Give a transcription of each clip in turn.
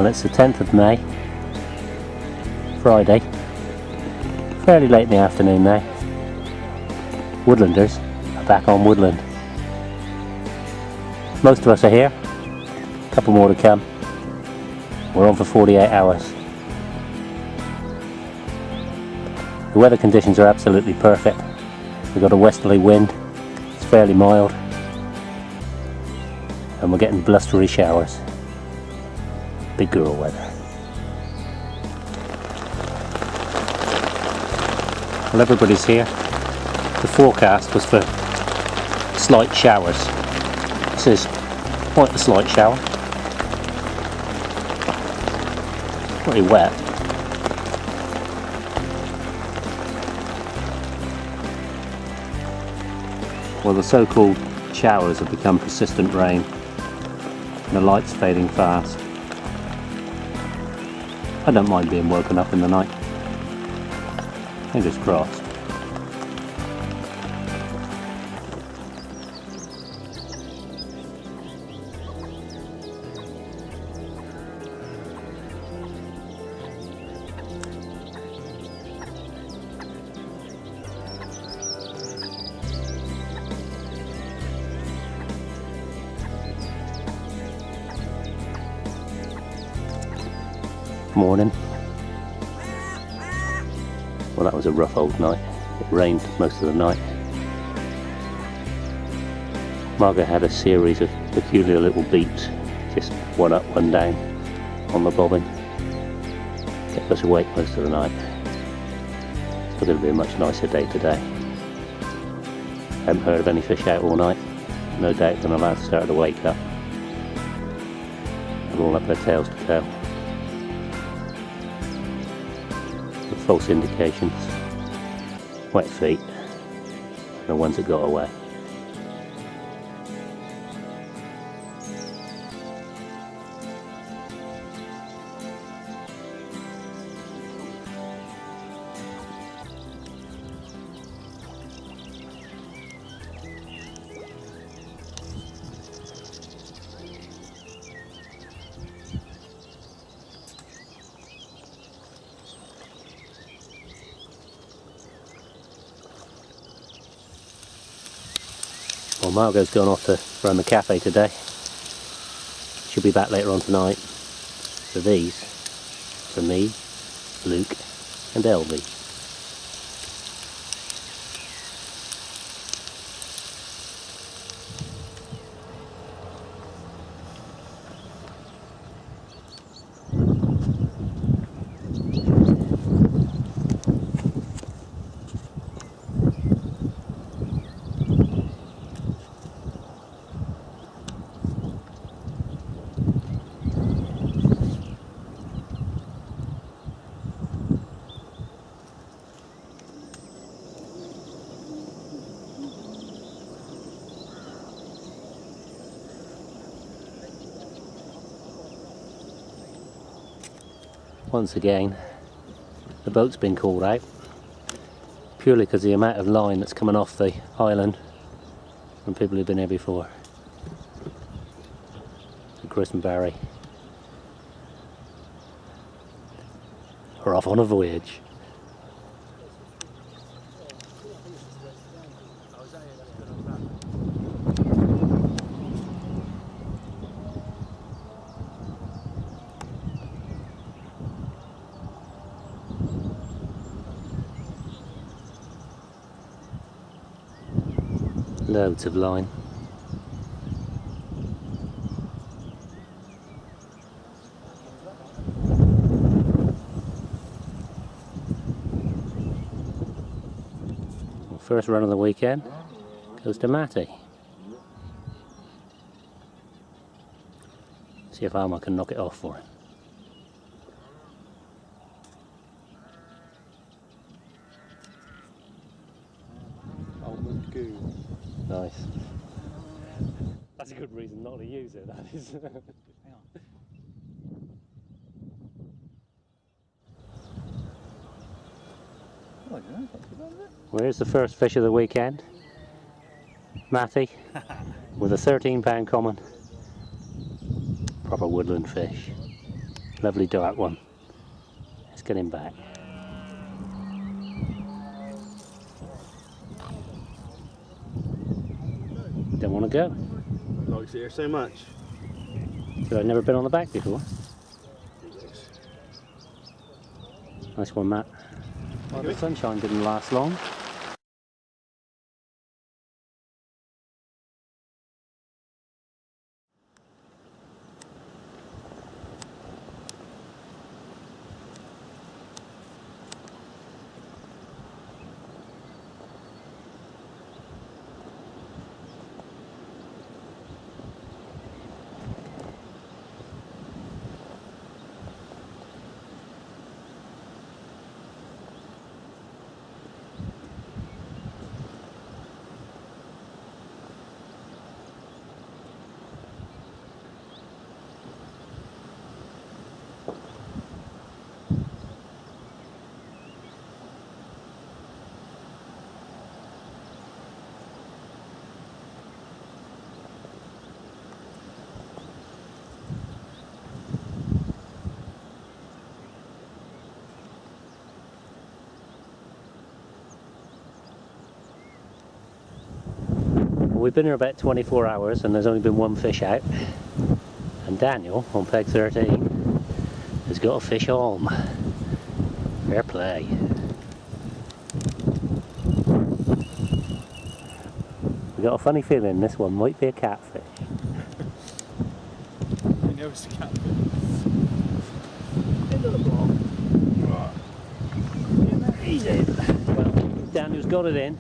Well, it's the 10th of May, Friday, fairly late in the afternoon now. Woodlanders are back on woodland. Most of us are here, a couple more to come. We're on for 48 hours. The weather conditions are absolutely perfect. We've got a westerly wind, it's fairly mild, and we're getting blustery showers. Big girl weather. Well, everybody's here. The forecast was for slight showers. This is quite a slight shower. Pretty wet. Well, the so-called showers have become persistent rain, and the light's fading fast. I don't mind being woken up in the night. Fingers crossed. Morning. Well, that was a rough old night. It rained most of the night. Margaret had a series of peculiar little beeps, just one up, one down on the bobbin. Kept us awake most of the night. It's going to be a much nicer day today. Haven't heard of any fish out all night. No doubt when the lads started to wake up. They're all up their tails to tell. False indications, wet feet, the ones that got away. Well, Margot's gone off to run the cafe today. She'll be back later on tonight. So these, for me, Luke and Elvie. Once again, the boat's been called out, purely because of the amount of line that's coming off the island from people who've been here before. So Chris and Barry are off on a voyage. Loads of line. Well, first run of the weekend goes to Matty. See if Alma can knock it off for him. Nice. That's a good reason not to use it, that is. Hang on. Well, here's the first fish of the weekend. Matty, with a 13-pound common. Proper woodland fish. Lovely dark one. Let's get him back. Don't want to go. Likes it here so much. So I've never been on the back before. Nice one, Matt. Well, the sunshine didn't last long. We've been here about 24 hours and there's only been one fish out. And Daniel, on peg 13, has got a fish home. Fair play. We got a funny feeling this one might be a catfish. You know it's a catfish. Easy. Well, Daniel's got it in.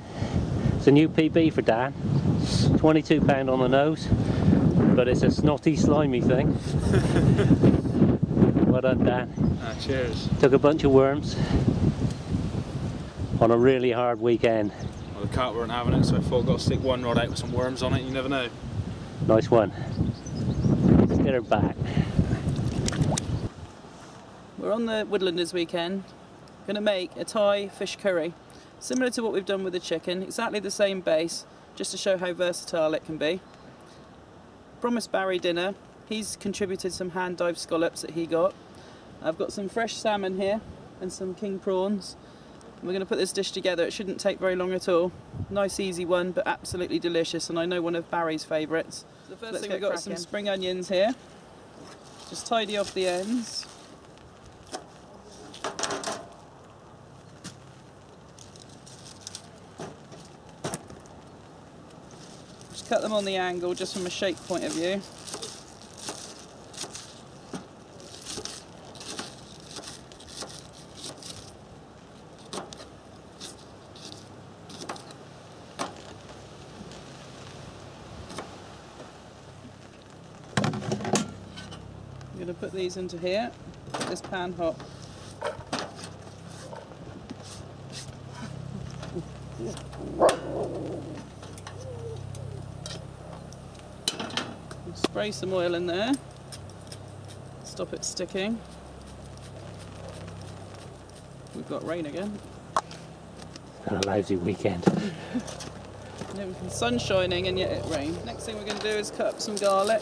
It's a new PB for Dan. 22 pound on the nose, but it's a snotty, slimy thing. Well done, Dan. Cheers. Took a bunch of worms on a really hard weekend. Well, the carp weren't having it, so I thought I'd got to stick one rod out with some worms on it. You never know. Nice one. Let's get her back. We're on the Woodlanders weekend. Going to make a Thai fish curry, similar to what we've done with the chicken. Exactly the same base, just to show how versatile it can be. Promised Barry dinner. He's contributed some hand-dyed scallops that he got. I've got some fresh salmon here and some king prawns. We're going to put this dish together. It shouldn't take very long at all. Nice easy one, but absolutely delicious, and I know one of Barry's favourites. The first thing, we've got some spring onions here. Just tidy off the ends. Just cut them on the angle, just from a shape point of view. I'm going to put these into here, get this pan hot. Spray some oil in there, stop it sticking. We've got rain again. A lousy weekend. Sun shining and yet it rained. Next thing we're going to do is cut up some garlic.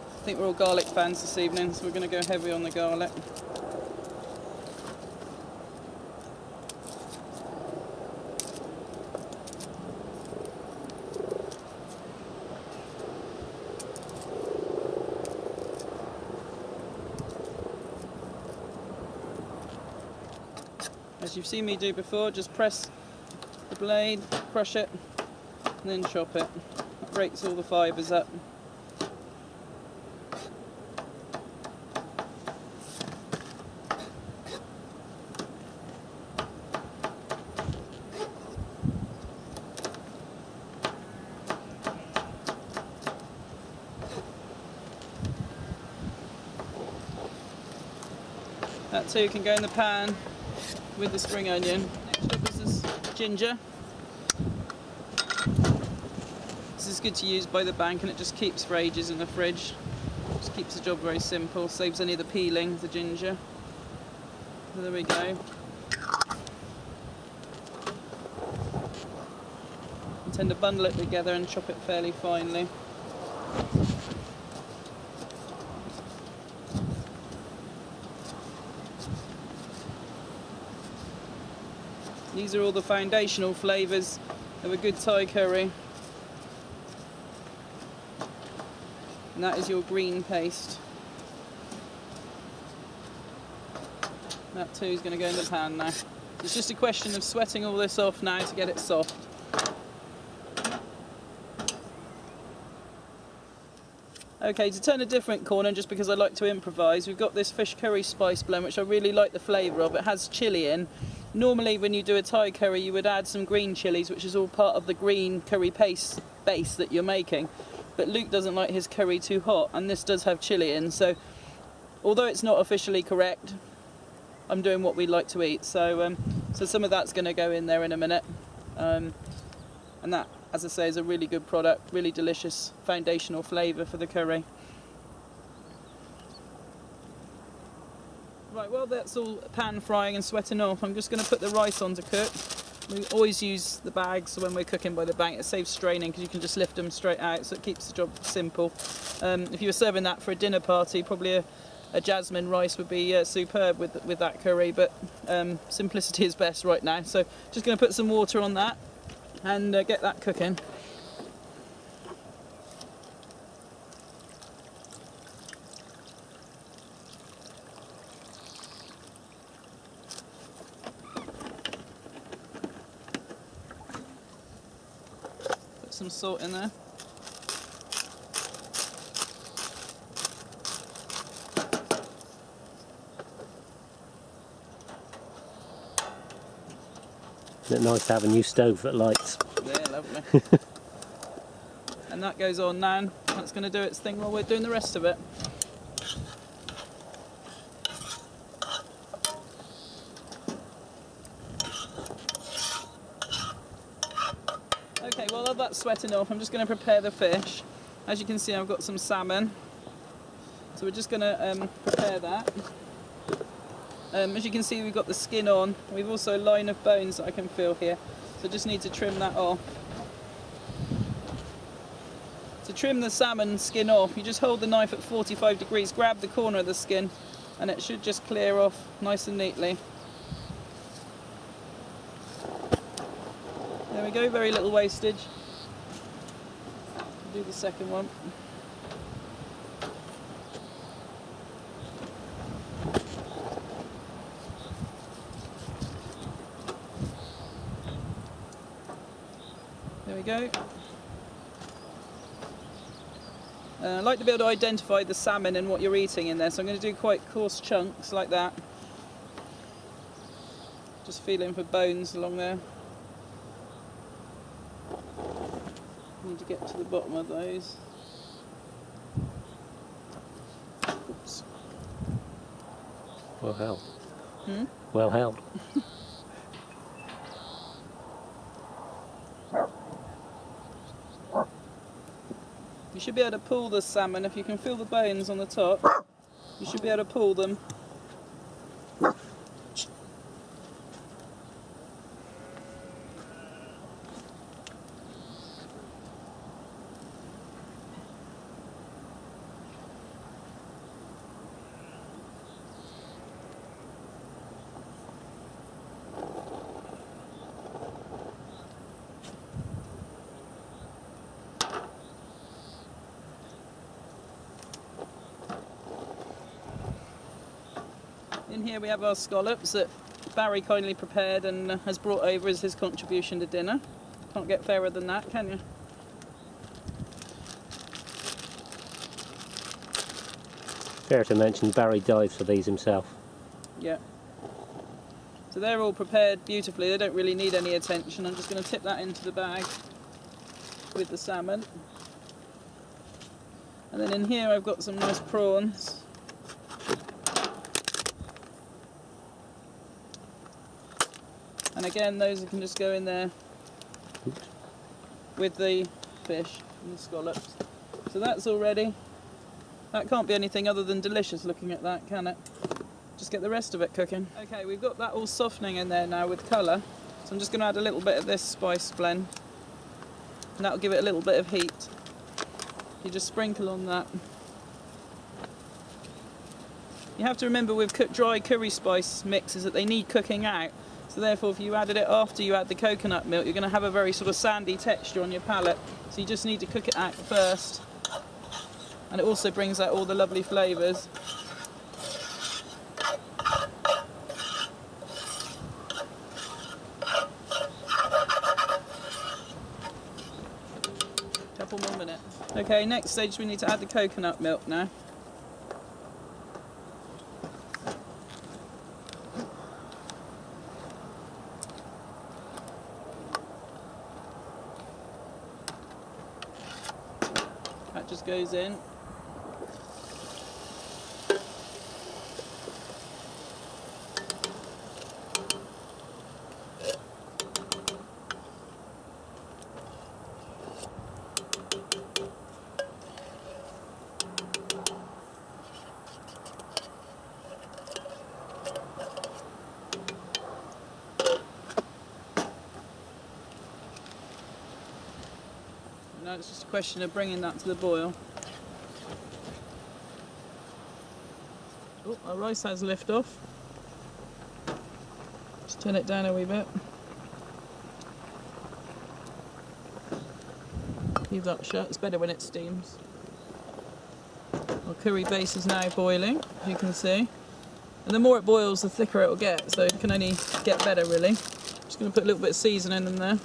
I think we're all garlic fans this evening, so we're going to go heavy on the garlic. As you've seen me do before, just press the blade, crush it, and then chop it. That breaks all the fibres up. That too can go in the pan with the spring onion. Next up is this ginger. This is good to use by the bank and it just keeps for ages in the fridge. Just keeps the job very simple, saves any of the peeling of the ginger. So there we go. I tend to bundle it together and chop it fairly finely. These are all the foundational flavours of a good Thai curry. And that is your green paste. That too is going to go in the pan now. It's just a question of sweating all this off now to get it soft. Okay, to turn a different corner, just because I like to improvise, we've got this fish curry spice blend, which I really like the flavour of. It has chilli in. Normally when you do a Thai curry you would add some green chillies, which is all part of the green curry paste base that you're making. But Luke doesn't like his curry too hot, and this does have chilli in, so although it's not officially correct, I'm doing what we like to eat. So some of that's going to go in there in a minute. And that, as I say, is a really good product, really delicious foundational flavour for the curry. Right, well that's all pan frying and sweating off. I'm just going to put the rice on to cook. We always use the bags when we're cooking by the bank. It saves straining because you can just lift them straight out, so it keeps the job simple. If you were serving that for a dinner party, probably a jasmine rice would be superb with that curry, but simplicity is best right now. So just going to put some water on that and get that cooking. Put some salt in there. Isn't it nice to have a new stove that lights? Yeah, lovely. And that goes on now. That's going to do its thing while we're doing the rest of it. Okay, well, while that's sweating off, I'm just going to prepare the fish. As you can see, I've got some salmon. So we're just going to prepare that. As you can see, we've got the skin on. We've also a line of bones that I can feel here. So just need to trim that off. To trim the salmon skin off, you just hold the knife at 45 degrees, grab the corner of the skin, and it should just clear off nice and neatly. There we go, very little wastage. Do the second one. There we go. I like to be able to identify the salmon and what you're eating in there, so I'm going to do quite coarse chunks like that. Just feeling for bones along there. Need to get to the bottom of those. Oops. Well held. Well held. You should be able to pull the salmon. If you can feel the bones on the top, you should be able to pull them. In here we have our scallops that Barry kindly prepared and has brought over as his contribution to dinner. Can't get fairer than that, can you? Fair to mention Barry dives for these himself. Yeah. So they're all prepared beautifully, they don't really need any attention. I'm just going to tip that into the bag with the salmon. And then in here I've got some nice prawns. And again, those can just go in there with the fish and the scallops. So that's all ready. That can't be anything other than delicious looking at that, can it? Just get the rest of it cooking. Okay, we've got that all softening in there now with colour. So I'm just going to add a little bit of this spice blend. And that'll give it a little bit of heat. You just sprinkle on that. You have to remember with dry curry spice mixes that they need cooking out. So So therefore, if you added it after you add the coconut milk, you're going to have a very sort of sandy texture on your palate. So you just need to cook it out first. And it also brings out all the lovely flavours. Couple more minutes. Okay, next stage we need to add the coconut milk now. That just goes in. Now it's just a question of bringing that to the boil. Oh, our rice has lift off. Just turn it down a wee bit. Leave that shut, it's better when it steams. Our curry base is now boiling, as you can see. And the more it boils, the thicker it will get, so it can only get better really. Just going to put a little bit of seasoning in there.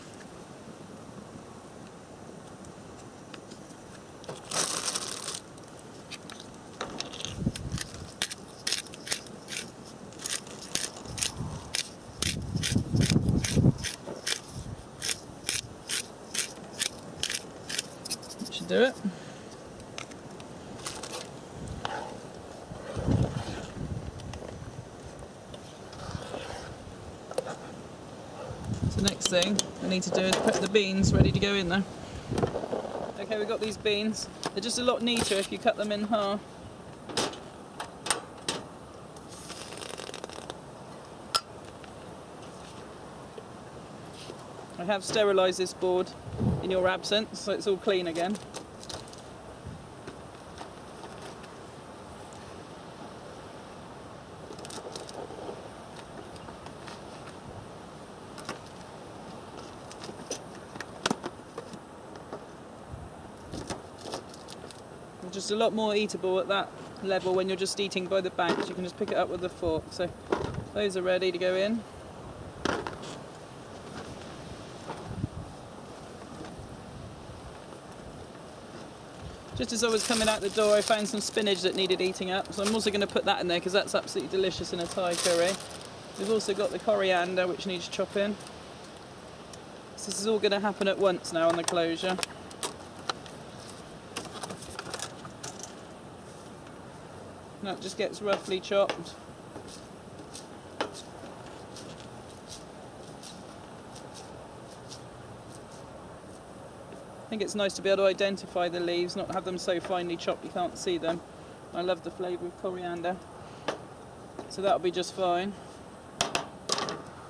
Do it. So next thing we need to do is put the beans ready to go in there. Okay, we've got these beans. They're just a lot neater if you cut them in half. I have sterilised this board in your absence, so it's all clean again. Just a lot more eatable at that level when you're just eating by the banks. You can just pick it up with a fork. So those are ready to go in. Just as I was coming out the door, I found some spinach that needed eating up, so I'm also going to put that in there because that's absolutely delicious in a Thai curry. We've also got the coriander which needs chopping. So this is all going to happen at once now on the closure. That just gets roughly chopped. I think it's nice to be able to identify the leaves, not have them so finely chopped you can't see them. I love the flavour of coriander, so that'll be just fine.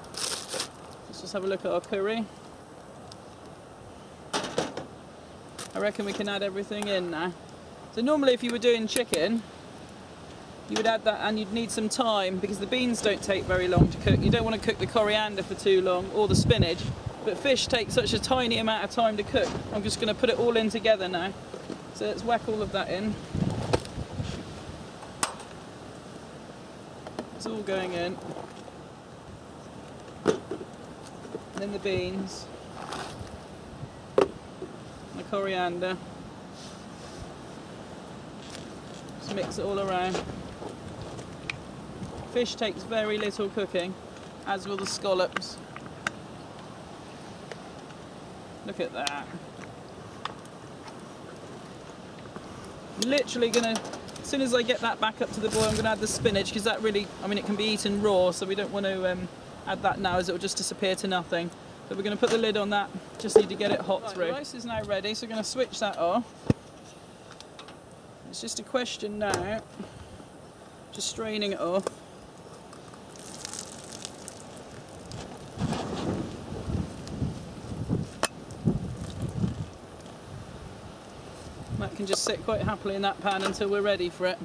Let's just have a look at our curry. I reckon we can add everything in now. So normally if you were doing chicken, you would add that and you'd need some time because the beans don't take very long to cook. You don't want to cook the coriander for too long or the spinach, but fish takes such a tiny amount of time to cook. I'm just going to put it all in together now. So let's whack all of that in. It's all going in. And then the beans, the coriander. Just mix it all around. Fish takes very little cooking, as will the scallops. Look at that. Literally gonna, as soon as I get that back up to the boil, I'm gonna add the spinach because that really, I mean, it can be eaten raw, so we don't want to add that now as it will just disappear to nothing. But we're gonna put the lid on that, just need to get it hot through. The rice is now ready, so we're gonna switch that off. It's just a question now, just straining it off. That can just sit quite happily in that pan until we're ready for it.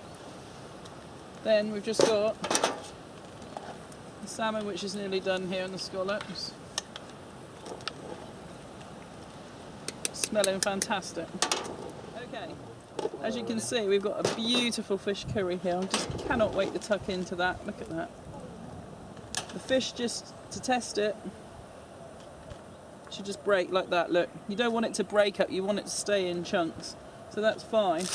Then we've just got The salmon, which is nearly done here, and the scallops. Smelling fantastic. Okay, as you can see, we've got a beautiful fish curry here. I just cannot wait to tuck into that. Look at that. The fish, just to test it, should just break like that. Look, you don't want it to break up, you want it to stay in chunks. So that's fine.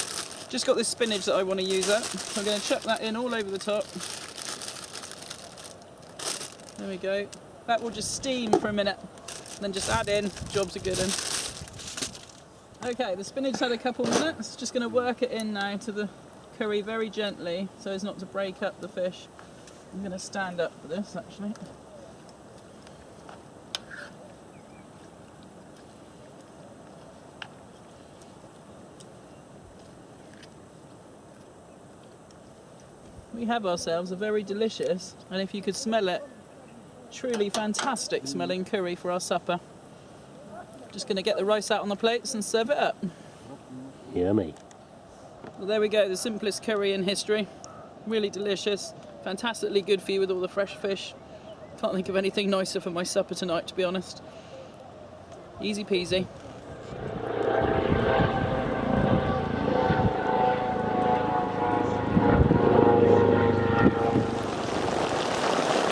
Just got this spinach that I want to use up. So I'm going to chuck that in all over the top. There we go. That will just steam for a minute, then just add in. Job's a good one. Okay, the spinach had a couple minutes. Just going to work it in now to the curry very gently so as not to break up the fish. I'm going to stand up for this actually. We have ourselves a very delicious, and if you could smell it, truly fantastic smelling curry for our supper. Just going to get the rice out on the plates and serve it up. Yummy. Well, there we go, the simplest curry in history. Really delicious, fantastically good for you with all the fresh fish. Can't think of anything nicer for my supper tonight, to be honest. Easy peasy.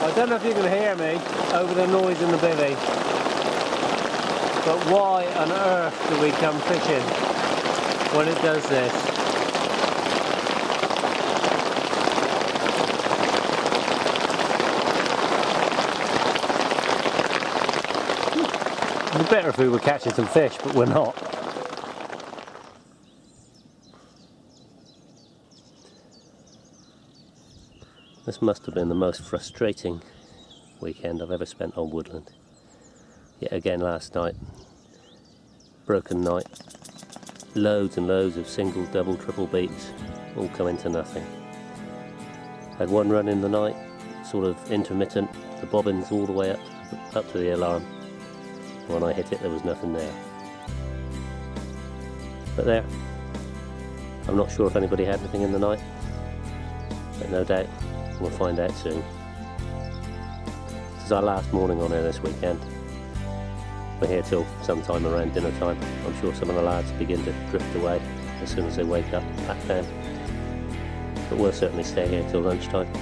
I don't know if you can hear me over the noise in the bivvy, but why on earth do we come fishing when it does this? It'd be better if we were catching some fish, but we're not. This must have been the most frustrating weekend I've ever spent on Woodland. Yet again last night, broken night, loads and loads of single, double, triple beats, all coming to nothing. Had one run in the night, sort of intermittent, the bobbins all the way up to the alarm. When I hit it, there was nothing there. But there, I'm not sure if anybody had anything in the night, but no doubt we'll find out soon. This is our last morning on here this weekend. We're here till sometime around dinner time. I'm sure some of the lads begin to drift away as soon as they wake up back down. But we'll certainly stay here till lunchtime,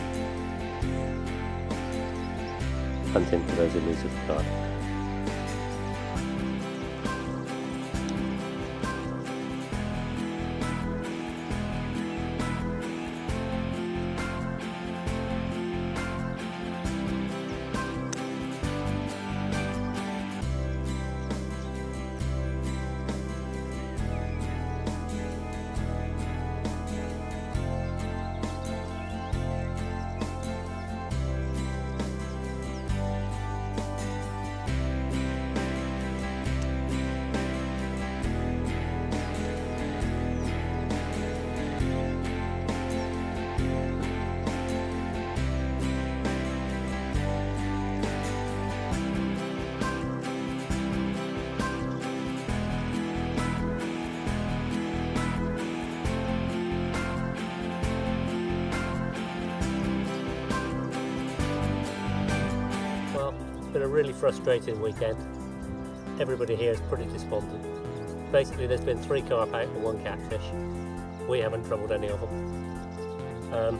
hunting for those elusive carp. Been a really frustrating weekend. Everybody here is pretty despondent. Basically there's been 3 carp out and 1 catfish. We haven't troubled any of them.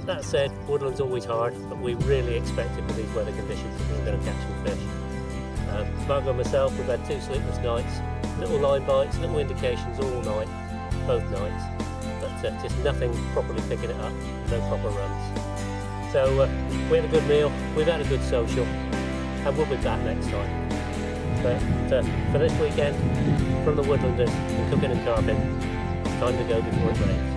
That said, Woodland's always hard, but we really expected with these weather conditions that we were going to catch some fish. Margot and myself, we've had 2 sleepless nights, little line bites, little indications all night, both nights, but just nothing properly picking it up, no proper runs. So we had a good meal, we've had a good social, and we'll be back next time. But for this weekend, from the Woodlanders, and cooking and carping, it's time to go before it rains.